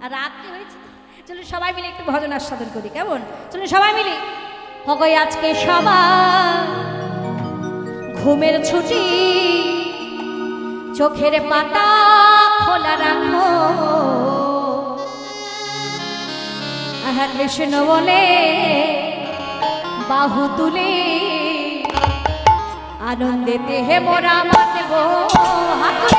আর রাত্রি হয়েছে, চলুন সবাই মিলে একটু ভজন আস্বাদন করি, কেমন? চলুন সবাই মিলে। হগই আজকে সবার ঘুমের ছুটি, চোখের পাতা খোলা রাখো, আহা কৃষ্ণ বলে বাহু তুলে আনন্দেতে হে মোরা মাতব হাতে।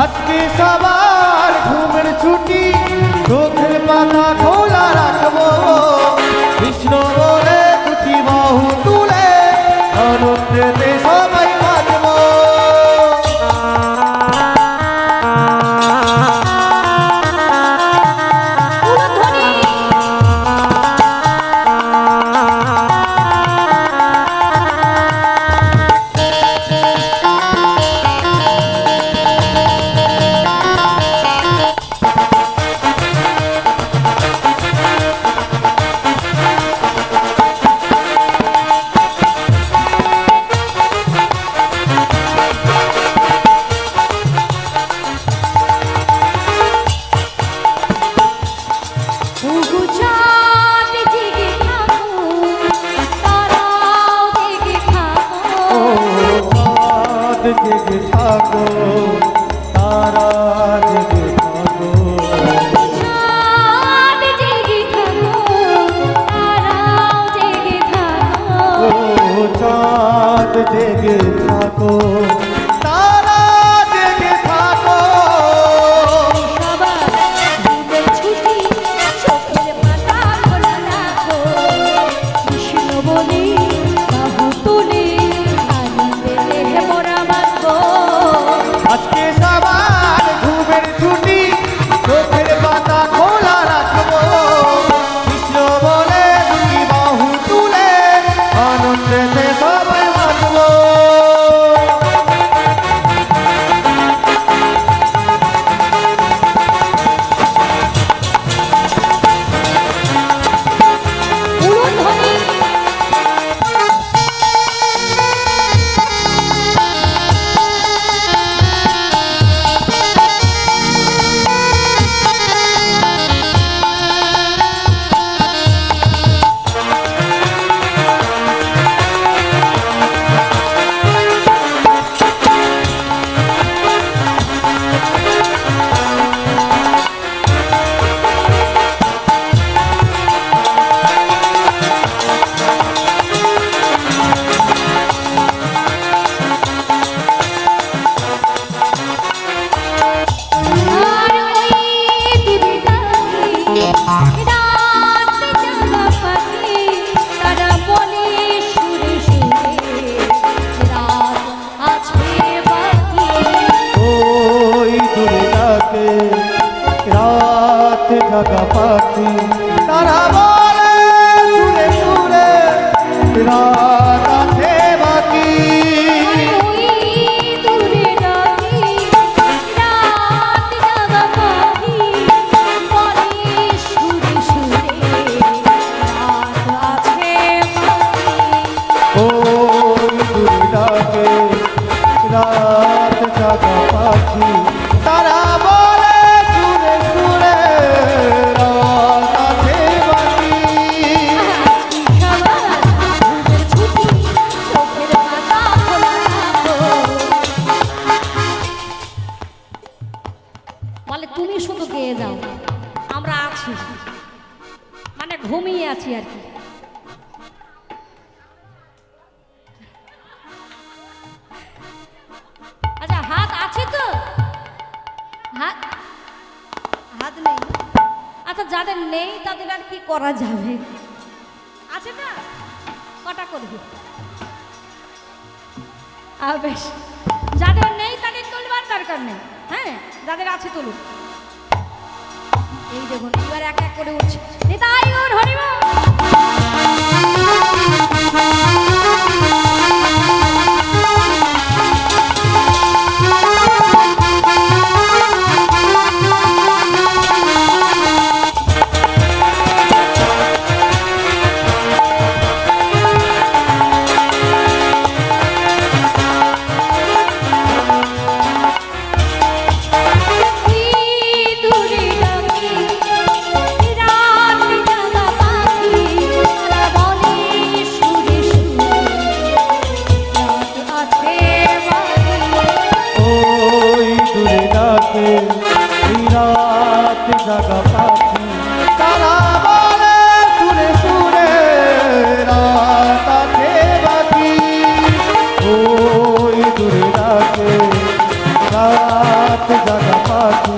আজকে সবার ঘুমের ছুটি, চোখের পাতা খোলা রাখবো, কৃষ্ণ বলে দুটি বাহু তুলে আনন্দেতে সবাই বাঁচবো। জেগে থাকো তারা জেগে থাকো, চাঁদ জেগে থাকো, তারাও জেগে থাকো, ও চাঁদ জেগে থাকো, তারা জেগে থাকো। সবার ঘুমের ছুটি, চোখের পাতা খোলা রাখো, কৃষ্ণ বলে বাহু তুলে আনন্দেতে হে মোরা বাঁচবো। আজকে সবার ঘুমের ছুটি, চোখের পাতা খোলা রাখবো, কৃষ্ণ বলে দুই বাহু তুলে আনন্দেতে সবাই বাঁচবো। উলুধ্বনি আর ওই দিবিটাকে রাত জাগা পাখি, তারা বলে সুরে সুরে রাত আছে বাকি। ওই দূরে ডাকে রাত জাগা পাখি, তারা বলে সুরে সুরে রাত আছে বাকি। ওই দূরে ডাকি রাত জাগা পাখি, বলে সুরে সুরে রাত আছে বাকি। ওই দূরে ডাকে রাত জাগা পাখি, তারা বলে সুরে সুরে রাত আছে বাকি। বলে তুমি শুধু গেয়ে যাও, আমরা আছি, মানে ঘুমিয়ে আছি আর কি। আচ্ছা হাত আছে তো, হাত হাত নেই। আচ্ছা যাদের নেই তাদের আর কি করা যাবে? আছে না, কটা করবে? বেশ, যাদের নেই তাদের তুলবার দরকার নেই, হ্যাঁ, যাদের আছে তুলুন। এই দেখুন এবার এক এক করে উঠছে। নিতাই গৌর হরি বল। জাগা পাখি তারা বলে সুরে সুরে রাত আছে বাকি। ওই দূরে রাতে রাত জাগা পাখি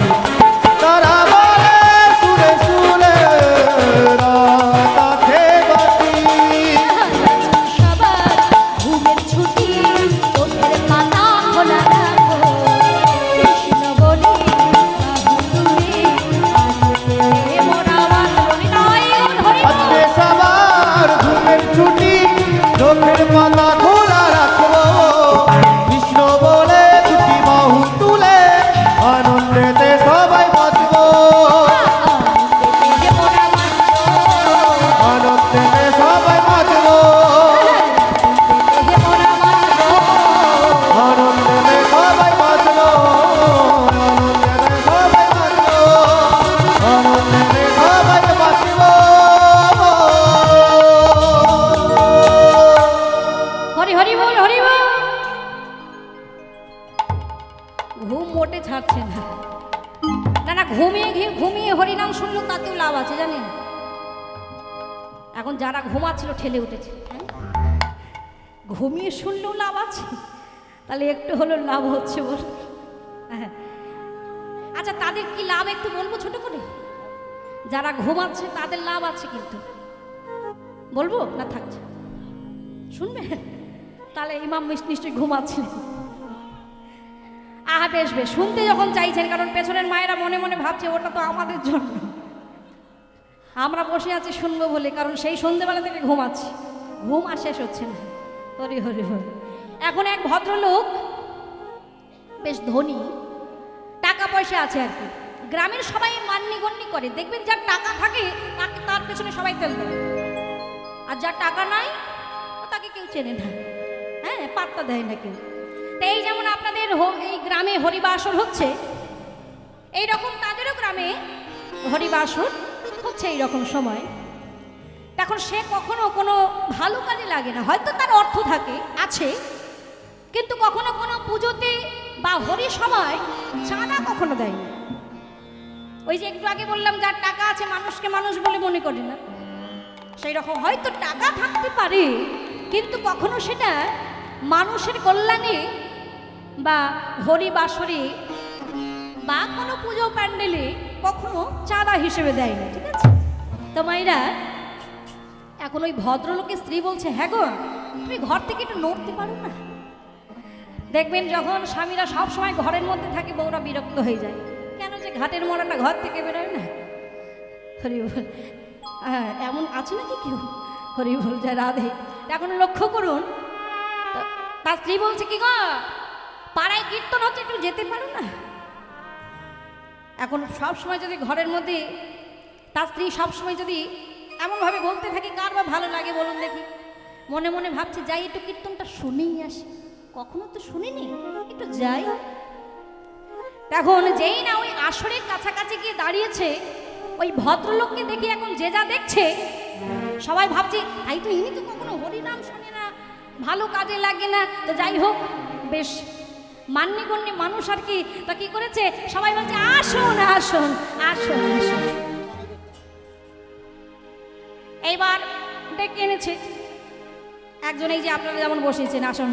তারা বলে সুরে সুরে রাত আছে বাকি। সবার ঘুমের ছুটি চোখের পাতা খোলা রাখো, কৃষ্ণ বলি আজকে সবার ঘুমের ছুটি চোখের পাতা খোলা রাখবো, কৃষ্ণ বলে দুটি বাহু তুলে আনন্দেতে সবাই বাঁচবো, আনন্দেতে সবাই বাঁচবো, আনন্দেতে সবাই বাঁচবো, আনন্দেতে সবাই বাঁচবো, আনন্দেতে সবাই বাঁচবো। হরি হরি বল, হরি বল। ঘুম মোটে ছাড়ছে না, না না, ঘুমিয়ে ঘুমিয়ে হরিনাম শুনলেও তাতেও লাভ আছে জানেন। এখন যারা ঘুমাচ্ছিল ঠেলে উঠেছে, হ্যাঁ? ঘুমিয়ে শুনলেও লাভ আছে, তাহলে একটু হলো লাভ হচ্ছে বল। হ্যাঁ, আচ্ছা তাদের কি লাভ একটু বলবো ছোট করে? যারা ঘুমাচ্ছে তাদের লাভ আছে, কিন্তু বলবো না থাকছে শুনবে? তাহলে ইমাম নিশ্চয়ই ঘুমাচ্ছিলেন। আহা বেশ বেশ, শুনতে যখন চাইছেন, কারণ পেছনের মায়েরা মনে মনে ভাবছে ওটা তো আমাদের জন্য, আমরা বসে আছি শুনবো বলে, কারণ সেই সন্ধ্যেবেলা থেকে ঘুমাচ্ছি, ঘুম আর শেষ হচ্ছে না। হরি হরি হরি। এখন এক ভদ্রলোক বেশ ধনী, টাকা পয়সা আছে আর কি, গ্রামের সবাই মান্যগণ্য করে, দেখবেন যার টাকা থাকে তাকে তার পেছনে সবাই তেল দেয়, আর যার টাকা নাই তাকে কেউ চেনে না, হ্যাঁ, পাত্তা দেয় না কেউ। তো এই যেমন আপনাদের এই গ্রামে হরিবাসর হচ্ছে, এইরকম তাদেরও গ্রামে হরিবাসর হচ্ছে এইরকম সময়। এখন সে কখনো কোনো ভালো কাজে লাগে না, হয়তো তার অর্থ থাকে আছে, কিন্তু কখনো কোনো পুজোতে বা হরি সময় চাঁদা কখনো দেয় না। ওই যে একটু আগে বললাম যার টাকা আছে মানুষকে মানুষ বলে মনে করে না, সেই রকম হয়তো টাকা থাকতে পারে, কিন্তু কখনো সেটা মানুষের কল্যাণে বা হরিবাসরে বা কোনো পুজো প্যান্ডেলে কখনো চাঁদা হিসেবে দেয় না, ঠিক আছে? তো মাইরা এখন ওই ভদ্রলোকের স্ত্রী বলছে, হ্যাঁ গো তুমি ঘর থেকে একটু নড়তে পারো না? দেখবেন যখন স্বামীরা সব সময় ঘরের মধ্যে থাকে বউরা বিরক্ত হয়ে যায়, কেন যে ঘাটের মরাটা ঘর থেকে বেরোয় না। হরি বল। হ্যাঁ, এমন আছে নাকি কেউ? হরি বল যায় রাধে। এখন লক্ষ্য করুন, তার স্ত্রী বলছে, কি গো পাড়ায় কীর্তন হচ্ছে, একটু যেতে পারো না? এখন সব সময় যদি ঘরের মধ্যে তার স্ত্রী সবসময় যদি এমনভাবে বলতে থাকে, কার বা ভালো লাগে বলুন দেখি? মনে মনে ভাবছে যাই একটু কীর্তনটা শুনেই আসি, কখনো তো শুনিনি, একটু যাই। এখন যেই না ওই আসরের কাছাকাছি গিয়ে দাঁড়িয়েছে, ওই ভদ্রলোককে দেখি এখন যে যা দেখছে সবাই ভাবছে তাই তো, ইনি তো কখনো হরিনাম শোনে না, ভালো কাজে লাগে না। তো যাই হোক, বেশ মান্যগণ্য মানুষ আর কি, তা কি করেছে সবাই বলছে আসুন আসুন আসুন আসুন। এইবার ডেকে এনেছে একজন, এই যে আপনারা যেমন বসেছেন আসন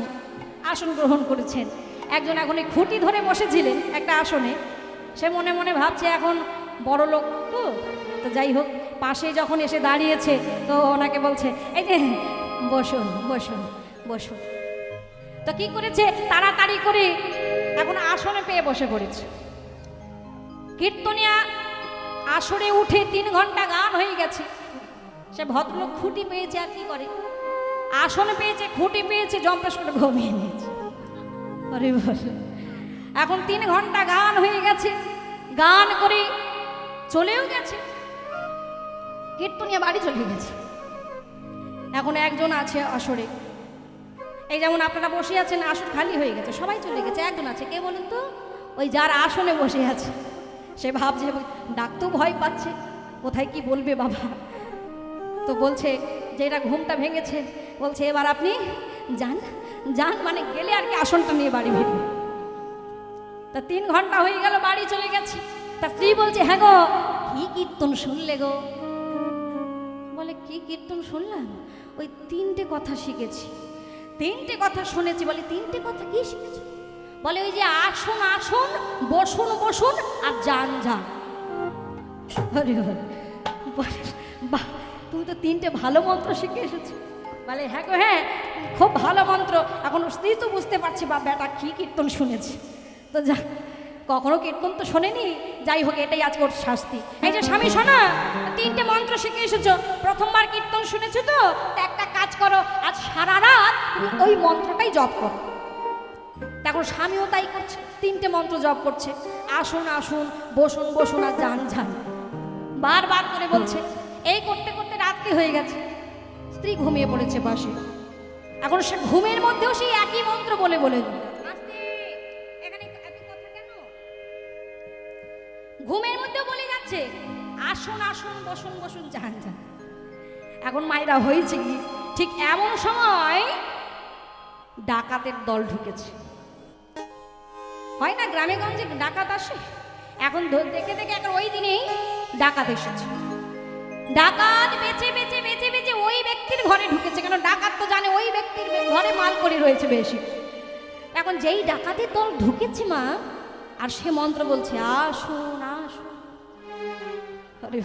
আসন গ্রহণ করেছেন, একজন এখন এই খুঁটি ধরে বসেছিলেন একটা আসনে, সে মনে মনে ভাবছে এখন বড় লোক তো, তো যাই হোক পাশে যখন এসে দাঁড়িয়েছে তো ওনাকে বলছে এই যে বসুন বসুন বসুন। তো কি করেছে, তাড়াতাড়ি করে এখন আসনে পেয়ে বসে পড়েছে। কীর্তনিয়া আসরে উঠে 3 ঘন্টা গান হয়ে গেছে। সে ভদ্রলোক খুঁটি পেয়েছে আর কি করে, আসনে পেয়েছে, খুঁটি পেয়েছে, জম্পেশ করে ঘুমিয়ে নিয়েছে। আরে বলে এখন 3 ঘন্টা গান হয়ে গেছে, গান করে চলেও গেছে, কীর্তনিয়া বাড়ি চলে গেছে। এখন একজন আছে আসরে, এই যেমন আপনারা বসে আছেন, আসন খালি হয়ে গেছে, সবাই চলে গেছে, একজন আছে, কে বলুন তো? ওই যার আসনে বসে আছে। সে ভাবছে ডাকতেও ভয় পাচ্ছে, কোথায় কি বলবে বাবা। তো বলছে যে এটা ঘুমটা ভেঙেছে, বলছে এবার আপনি যান যান, মানে গেলে আর কি আসনটা নিয়ে বাড়ি ফিরবে। তা 3 ঘন্টা হয়ে গেল, বাড়ি চলে গেছে। তা স্ত্রী বলছে হ্যাঁ গো, কি কীর্তন শুনলে গো? বলে কি কীর্তন শুনলাম? ওই 3টে কথা শিখেছি, 3টে কথা শুনেছি। বলে 3টে কথা কি শিখেছি? বলে ওই যে আসুন আসুন, বসুন বসুন, আর যান যান। আরে বাহ, তুমি তো 3টে ভালো মন্ত্র শিখে এসেছো। বলে হ্যাঁ গো হ্যাঁ, খুব ভালো মন্ত্র। এখন স্ত্রী তো বুঝতে পারছি বা বেটা কি কীর্তন শুনেছি। তো যা, কখনো কীর্তন তো শোনেনি, যাই হোক এটাই আজকে ওর শাস্তি। এই যে স্বামী শোনা, 3টে মন্ত্র শিখে এসেছো, প্রথমবার কীর্তন শুনেছো তো একটা কাজ করো, আজ সারা রাত তুমি ওই মন্ত্রটাই জপ করো। এখন স্বামীও তাই করছে, 3টে মন্ত্র জপ করছে, আসুন আসুন, বসুন বসুন, আর যান যান, বারবার করে বলছে। এই করতে করতে রাত্রি হয়ে গেছে, স্ত্রী ঘুমিয়ে পড়েছে পাশে। এখন সে ঘুমের মধ্যেও সেই একই মন্ত্র বলে বলে ঘুমের মধ্যেও বলে যাচ্ছে আসুন আসুন, বসুন বসুন, যান যান। এখন মায়েরা হয়েছে কি, ঠিক এমন সময় ডাকাতের দল ঢুকেছে। হয় না গ্রামে গঞ্জে ডাকাত আসে, এখন দেখে দেখে এখন ওই দিনেই ডাকাত এসেছে। ডাকাত বেঁচে বেঁচে বেঁচে বেঁচে ওই ব্যক্তির ঘরে ঢুকেছে, কেন ডাকাত তো জানে ওই ব্যক্তির ঘরে মাল করে রয়েছে বেশি। এখন যেই ডাকাতের দল ঢুকেছে মা, আর সে মন্ত্র বলছে আসুন আসুন। আরে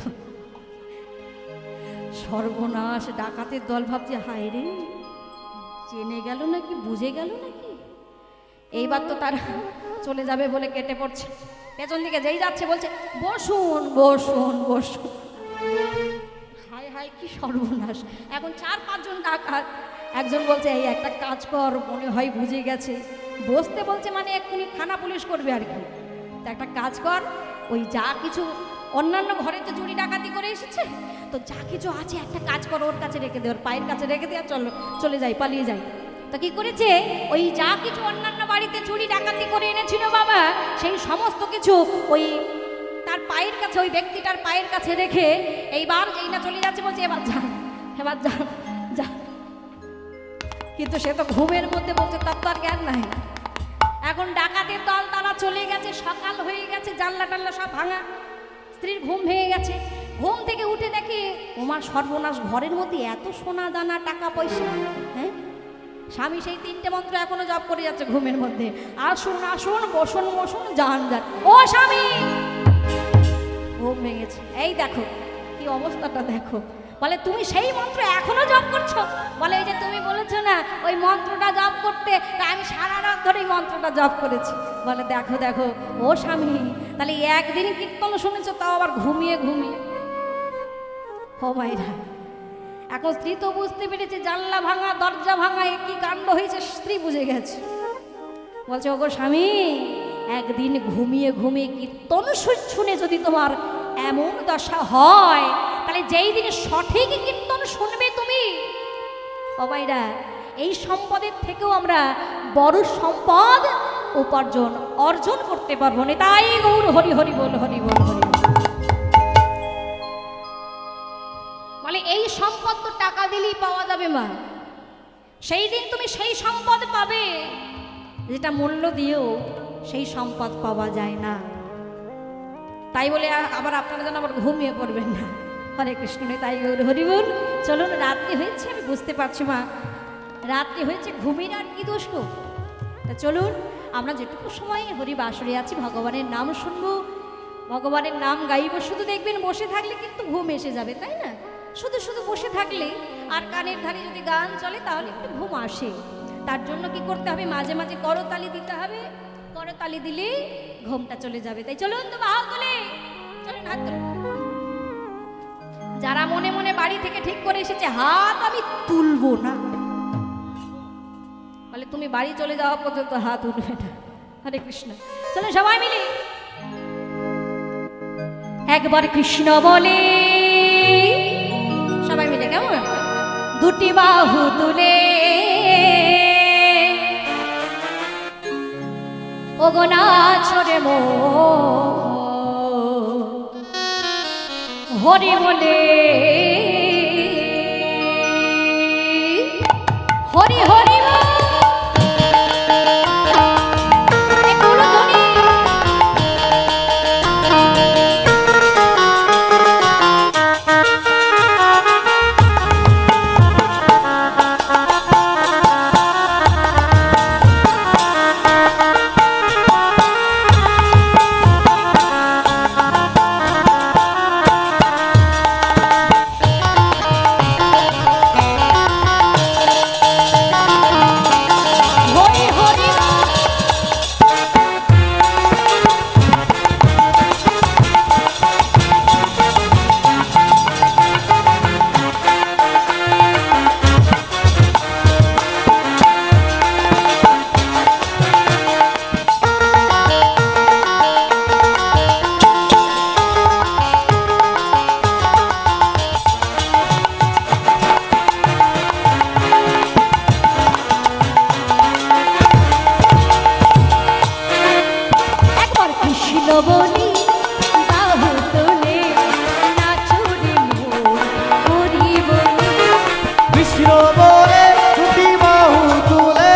সর্বনাশ, ডাকাতের দল ভাবছে হায় রে, জেনে গেল নাকি, বুঝে গেল নাকি, এইবার তো তারা চলে যাবে বলে কেটে পড়ছে। পেছন দিকে যেই যাচ্ছে বলছে বসুন বসুন বসুন। হায় হায় কি সর্বনাশ। এখন 4-5 জন ডাকাত, একজন বলছে এই একটা কাজ কর, মনে হয় বুঝে গেছে, বসতে বলছে মানে এক্ষুনি থানা পুলিশ করবে আর কি। তা একটা কাজ কর, ওই যা কিছু অন্যান্য ঘরে তো চুরি ডাকাতি করে এসেছে, তো যা কিছু আছে একটা কাজ কর, ওর কাছে রেখে দে, ওর পায়ের কাছে রেখে দে, আর চলে যাই, পালিয়ে যাই। তা কি করেছে, ওই যা কিছু অন্যান্য বাড়িতে চুরি ডাকাতি করে এনেছিল বাবা, সেই সমস্ত কিছু ওই তার পায়ের কাছে, ওই ব্যক্তিটার পায়ের কাছে রেখে এইবার যেই না চলে যাচ্ছে বলছে এবার যান, এবার যান যান। কিন্তু সে তো ঘুমের মধ্যে বলছে, তার তো আর জ্ঞান নাই। এখন ডাকাতের দল তারা চলে গেছে, সকাল হয়ে গেছে, জানলা টাল্লা সব ভাঙা, স্ত্রীর ঘুম ভেঙে গেছে। ঘুম থেকে উঠে দেখে ওমার সর্বনাশ, ঘরের মধ্যে এত সোনা দানা টাকা পয়সা। হ্যাঁ, স্বামী সেই 3টে মন্ত্র এখনো জপ করে যাচ্ছে ঘুমের মধ্যে, আসুন আসুন, বসুন বসুন, যান যান। ও স্বামী, ঘুম ভেঙেছে, এই দেখো কি অবস্থাটা দেখো। বলে তুমি সেই মন্ত্র এখনো জপ করছো? বলে এই যে তুমি বলেছো না ওই মন্ত্রটা জপ করতে, তা আমি সারা রাত ধরে মন্ত্রটা জপ করেছি। বলে দেখো দেখো ও স্বামী, তাহলে একদিন কীর্তন শুনেছো, তাও আবার ঘুমিয়ে ঘুমিয়ে। ও মাইরা, এখন স্ত্রী তো বুঝতে পেরেছে জানলা ভাঙা, দরজা ভাঙা, কি কাণ্ড হয়েছে, স্ত্রী বুঝে গেছে। বলছে ওগো স্বামী, একদিন ঘুমিয়ে ঘুমিয়ে কীর্তন শুনে যদি তোমার এমন দশা হয়, তাহলে যেই দিনে সঠিক কীর্তন শুনবে তুমি, ও মাইরা, এই সম্পদের থেকেও আমরা বড় সম্পদ অর্জন করতে পারবো না। তাই গৌর হরি হরি বল, হরি বল, হরি বল। বলে এই সম্পদ তো টাকা দিলেই পাওয়া যাবে মা, সেই দিন তুমি সেই সম্পদ পাবে যেটা মূল্য দিয়েও সেই সম্পদ পাওয়া যায় না। তাই বলে আবার আপনারা যেন আবার ঘুমিয়ে পড়বেন না। হরে কৃষ্ণ, তাই গৌর হরি বল। চলুন, রাত্রি হয়েছে, আমি বুঝতে পারছি মা, রাত্রি হয়েছে, ঘুমিয়ে আর কি দোষ গো। তা চলুন আমরা যেটুকু সময় হরি বাসরে আছি, ভগবানের নাম শুনবো, ভগবানের নাম গাইব, শুধু দেখবেন বসে থাকলে কিন্তু ঘুম এসে যাবে, তাই না? শুধু শুধু বসে থাকলে আর কানের ধারে যদি গান চলে তাহলে একটু ঘুম আসে। তার জন্য কি করতে হবে? মাঝে মাঝে করতালি দিতে হবে, করতালি দিলে ঘুমটা চলে যাবে। তাই চলুন তো হাত তুলে, চলুন হাত তুলে। যারা মনে মনে বাড়ি থেকে ঠিক করে এসেছে হাত আমি তুলবো না, বলে তুমি বাড়ি চলে যাওয়া পর্যন্ত হাত উঠবে না। হরে কৃষ্ণ। চলো সবাই মিলে একবার কৃষ্ণ বলে, সবাই মিলে কেমন? দুটি বাহু তুলে ওগো নাচরে মো হরি বলে, হরি হরি বলি বাহু তুলে নাচুরি হরি বলি, কৃষ্ণ বলে দুটি বাহু তুলে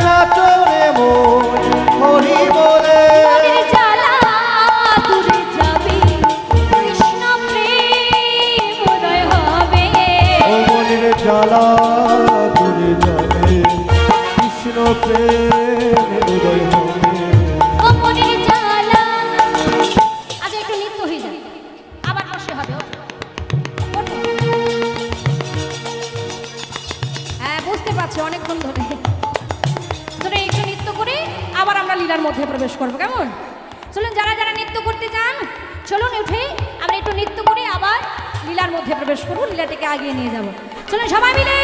নাচরে মন হরি বলে। মনের জ্বালা দূরে যাবে, কৃষ্ণ প্রেম উদয় হবে। ও মনের জ্বালা দূরে যাবে, কৃষ্ণ প্রেম উদয় হবে। ও মনের জ্বালা। আজ একটু নৃত্য হয়ে যায়, আবার বসে হবে। ওঠো। হ্যাঁ বুঝতে পারছি অনেকক্ষণ ধরে। ধরে একটু নৃত্য করে আবার আমরা লীলার মধ্যে প্রবেশ করবো, কেমন? চলুন যারা যারা নৃত্য করতে চান চলুন উঠে আমরা একটু নৃত্য করে আবার লীলার মধ্যে প্রবেশ করবো, লীলাটাকে আগিয়ে নিয়ে যাব। চলুন সবাই মিলে।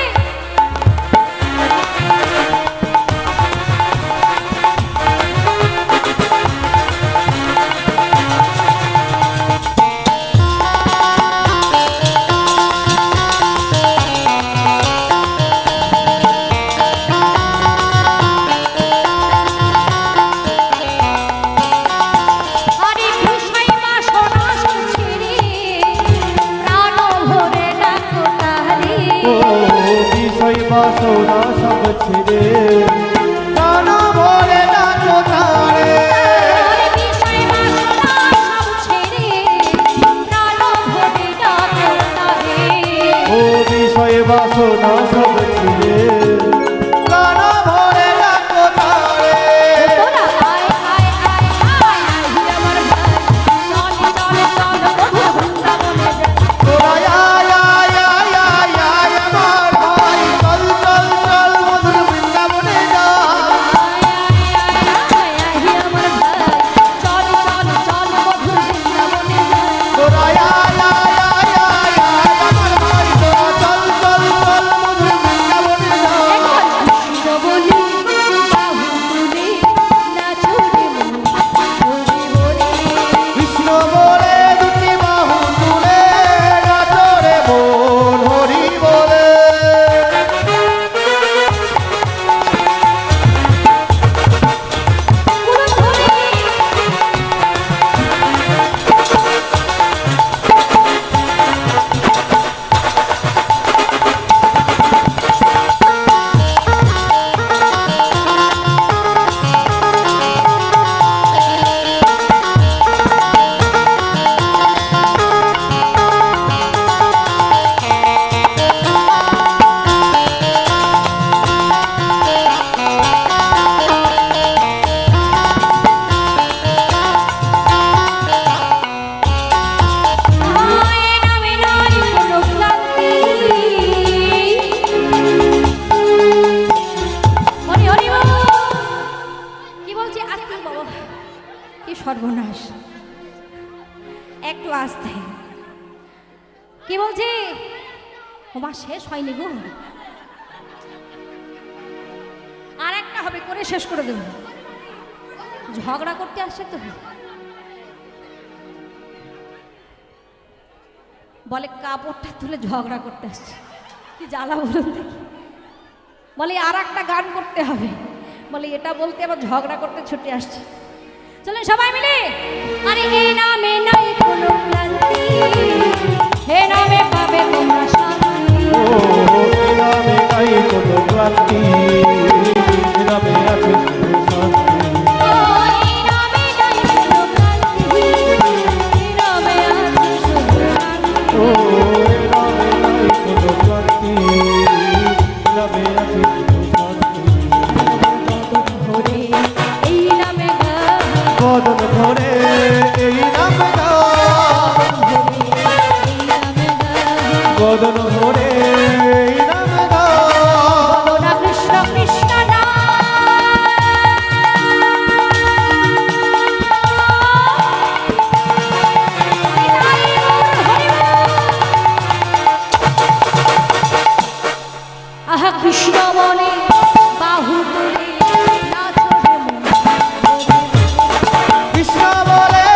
হরে কৃষ্ণাই মা সোনা ছেড়ে প্রাণ ভরে ডাকো তারে। ও বিষয় বাসনা সব ছেড়ে প্রাণ ভরে ডাকো তারে। হরে কৃষ্ণাই মা সোনা সব ছেড়ে প্রাণ ভরে ডাকো তারে। ও বিষয় বাসনা সব ছেড়ে প্রাণ ভরে ডাকো তারে। তোরা আয় আয় আয় আয় আয় আমার ভাই, চলে চলে চল মধুর বৃন্দাবনে যাই। তোরা আয় আয় আয় আয় আয় আমার ভাই, চল চল চল মধুর বৃন্দাবনে যা। আয় আয় আয় আয় আমার ভাই, চল চল চল মধুর বৃন্দাবনে যাই। তোরা আয় আয় আয় আয় আয় আমার ভাই, তোরা চল চল চল মধুর বৃন্দাবনে ওমা শেষ হয়নি গো, আর একটা হবে, করে শেষ করে দেব। ঝগড়া করতে আসছে তো, বলে কাপড়টা তুলে ঝগড়া করতে আসছে। কি জ্বালা বলুন দেখি। বলে আর একটা গান করতে হবে, বলে এটা বলতে আবার ঝগড়া করতে ছুটে আসছে। চলেন সবাই মিলে, আরে হে নামে নাই কোনো ক্লান্তি, হে নামে পাবে তোমরা শান্তি। ও এ নামে নাই কোনো ক্লান্তি, এ নামে আছে শুধু শান্তি। ও এই নামে নাই কোনো ক্লান্তি, এই নামে আছে শুধু শান্তি। ও এ নামে নাই কোনো ক্লান্তি, এ নামে আছে শুধু শান্তি। ভরে এই নামে গান, বদন ভরে এই নামে গান, এই নামে গান। বদন ভরে এই নামে গান। বলো না কৃষ্ণ কৃষ্ণ নাম। নিতাই গৌর হরি বল। আহা কৃষ্ণ মনে বাহু তুলে নাচো রে মন। কৃষ্ণ বলে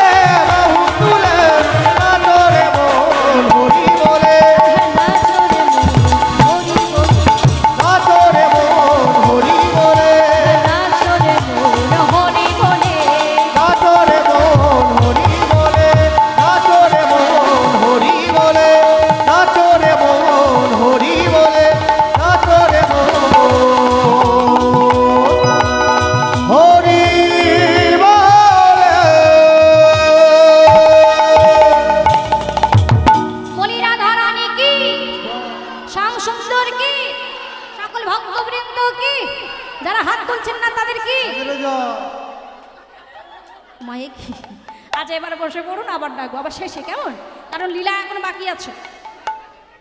বাহু তুলে নাচরে মন হরি বলে, নাচো রে মন হরি বল। নাচরে মন হরি বলে, নাচো রে মন হরি বলে। নাচরে মন হরি বলে, নাচরে মন হরি বলে, নাচরে মন হরি বলে। বলি রাধা রানী কি, শ্যাম সুন্দর কি, সকল ভক্তবৃন্দ কি, যারা হাত তুলছেন না তাদের কি, মায়ে কি। আচ্ছা এবার বসে পড়ুন, আবার ডাকবো আবার শেষে, কেমন? কারণ লীলা এখন বাকি আছে।